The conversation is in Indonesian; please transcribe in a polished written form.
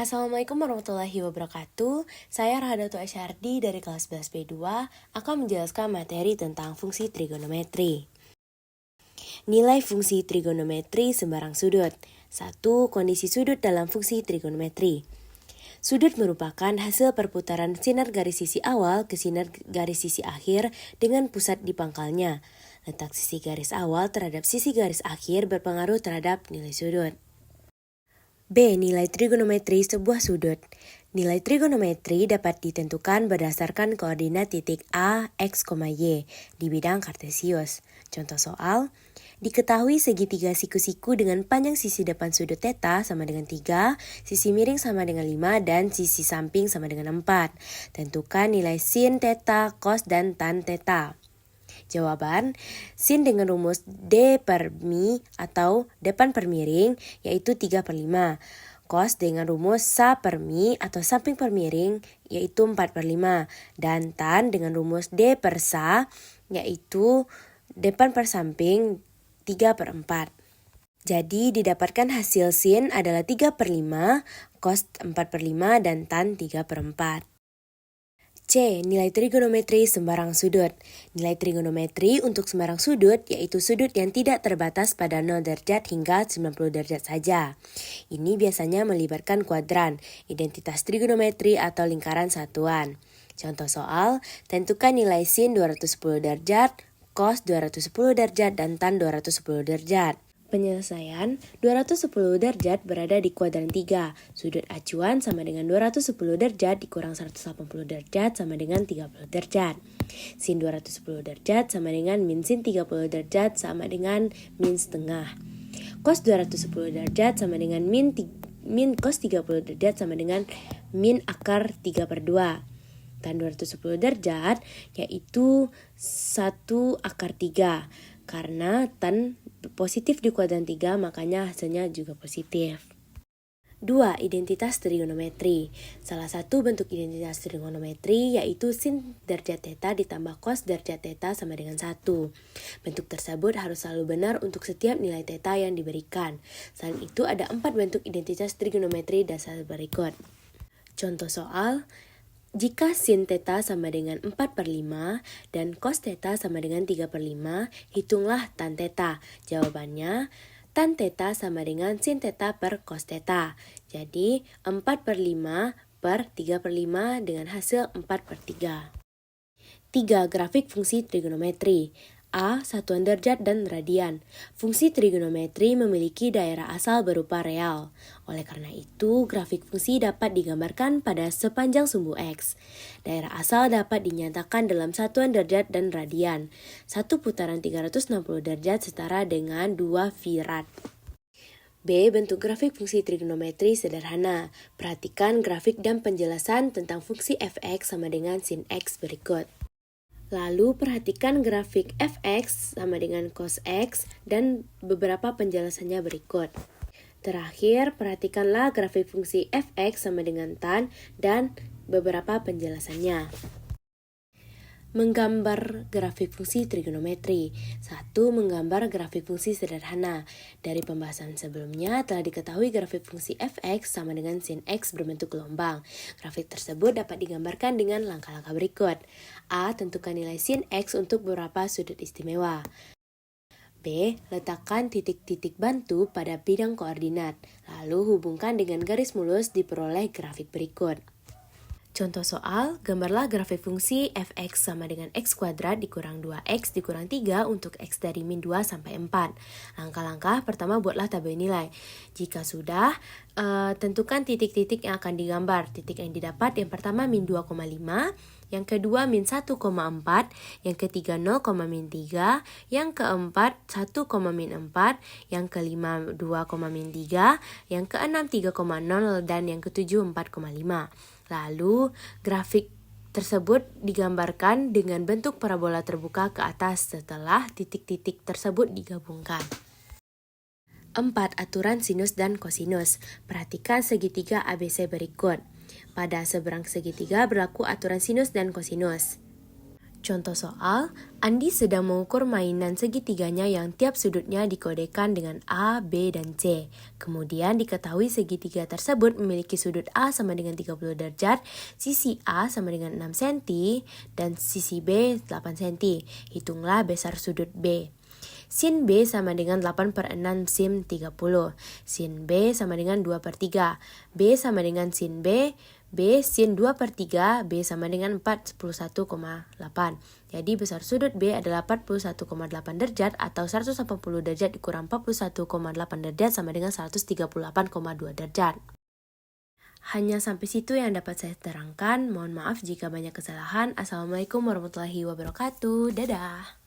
Assalamualaikum warahmatullahi wabarakatuh. Saya Rahadatul Asyardi dari kelas 11 B2 akan menjelaskan materi tentang fungsi trigonometri. Nilai fungsi trigonometri sembarang sudut. 1. Kondisi sudut dalam fungsi trigonometri. Sudut merupakan hasil perputaran sinar garis sisi awal ke sinar garis sisi akhir dengan pusat di pangkalnya. Letak sisi garis awal terhadap sisi garis akhir berpengaruh terhadap nilai sudut. B. Nilai trigonometri sebuah sudut. Nilai trigonometri dapat ditentukan berdasarkan koordinat titik A, X, Y di bidang kartesius. Contoh soal, diketahui segitiga siku-siku dengan panjang sisi depan sudut θ sama dengan 3, sisi miring sama dengan 5, dan sisi samping sama dengan 4. Tentukan nilai sin θ, cos, dan tan θ. Jawaban, sin dengan rumus D per mi atau depan per miring yaitu 3/5. Cos dengan rumus sa per mi atau samping per miring yaitu 4/5. Dan tan dengan rumus D per sa yaitu depan per samping 3/4. Jadi didapatkan hasil sin adalah 3/5, cos 4/5, dan tan 3/4. C. Nilai trigonometri sembarang sudut. Nilai trigonometri untuk sembarang sudut yaitu sudut yang tidak terbatas pada 0 derajat hingga 90 derajat saja. Ini biasanya melibatkan kuadran, identitas trigonometri atau lingkaran satuan. Contoh soal, tentukan nilai sin 210 derajat, cos 210 derajat, dan tan 210 derajat. Penyelesaian, 210 derajat berada di kuadran 3. Sudut acuan sama dengan 210 derajat dikurang 180 derajat sama dengan 30 derajat. Sin 210 derajat sama dengan min sin 30 derajat sama dengan min setengah. Cos 210 derajat sama dengan min cos 30 derajat sama dengan min akar 3/2. Tan 210 derajat yaitu 1 akar 3. Karena tan positif di kuadran 3, makanya hasilnya juga positif. 2. Identitas trigonometri. Salah satu bentuk identitas trigonometri yaitu sin derajat θ ditambah cos derajat θ sama dengan 1. Bentuk tersebut harus selalu benar untuk setiap nilai θ yang diberikan. Selain itu ada 4 bentuk identitas trigonometri dasar berikut. Contoh soal, jika sin θ sama dengan 4/5 dan cos θ sama dengan 3/5, hitunglah tan θ. Jawabannya, tan θ sama dengan sin θ per cos θ. Jadi, 4/5 per 3/5 dengan hasil 4/3. 3. Grafik fungsi trigonometri. A. Satuan derajat dan radian. Fungsi trigonometri memiliki daerah asal berupa real. Oleh karena itu, grafik fungsi dapat digambarkan pada sepanjang sumbu X. Daerah asal dapat dinyatakan dalam satuan derajat dan radian. Satu putaran 360 derajat setara dengan 2 rad. B. Bentuk grafik fungsi trigonometri sederhana. Perhatikan grafik dan penjelasan tentang fungsi fx sama dengan sin x berikut. Lalu perhatikan grafik fx sama dengan cos x dan beberapa penjelasannya berikut. Terakhir, perhatikanlah grafik fungsi fx sama dengan tan dan beberapa penjelasannya. Menggambar grafik fungsi trigonometri. 1. Menggambar grafik fungsi sederhana. Dari pembahasan sebelumnya telah diketahui grafik fungsi fx sama dengan sin x berbentuk gelombang. Grafik tersebut dapat digambarkan dengan langkah-langkah berikut. A. Tentukan nilai sin x untuk beberapa sudut istimewa. B. Letakkan titik-titik bantu pada bidang koordinat. Lalu hubungkan dengan garis mulus diperoleh grafik berikut. Contoh soal, gambarlah grafik fungsi fx sama dengan x kuadrat dikurang 2x dikurang 3 untuk x dari min 2 sampai 4. Langkah-langkah pertama, buatlah tabel nilai. Jika sudah, tentukan titik-titik yang akan digambar. Titik yang didapat yang pertama min 2,5, yang kedua min 1,4, yang ketiga 0, min 3, yang keempat 1, min 4, yang kelima 2, min 3, yang keenam 3,0, dan yang ketujuh 4,5. Lalu, grafik tersebut digambarkan dengan bentuk parabola terbuka ke atas setelah titik-titik tersebut digabungkan. 4. Aturan sinus dan kosinus. Perhatikan segitiga ABC berikut. Pada seberang segitiga berlaku aturan sinus dan kosinus. Contoh soal, Andi sedang mengukur mainan segitiganya yang tiap sudutnya dikodekan dengan A, B, dan C. Kemudian diketahui segitiga tersebut memiliki sudut A sama dengan 30 derajat, sisi A sama dengan 6 cm, dan sisi B 8 cm. Hitunglah besar sudut B. Sin B sama dengan 8 per 6 sin 30. Sin B sama dengan 2 per 3. B sama dengan sin B. B sin 2 per 3, B sama dengan 41,8. Jadi besar sudut B adalah 41,8 derajat atau 180 derajat dikurang 41,8 derajat sama dengan 138,2 derajat. Hanya sampai situ yang dapat saya terangkan. Mohon maaf jika banyak kesalahan. Assalamualaikum warahmatullahi wabarakatuh. Dadah.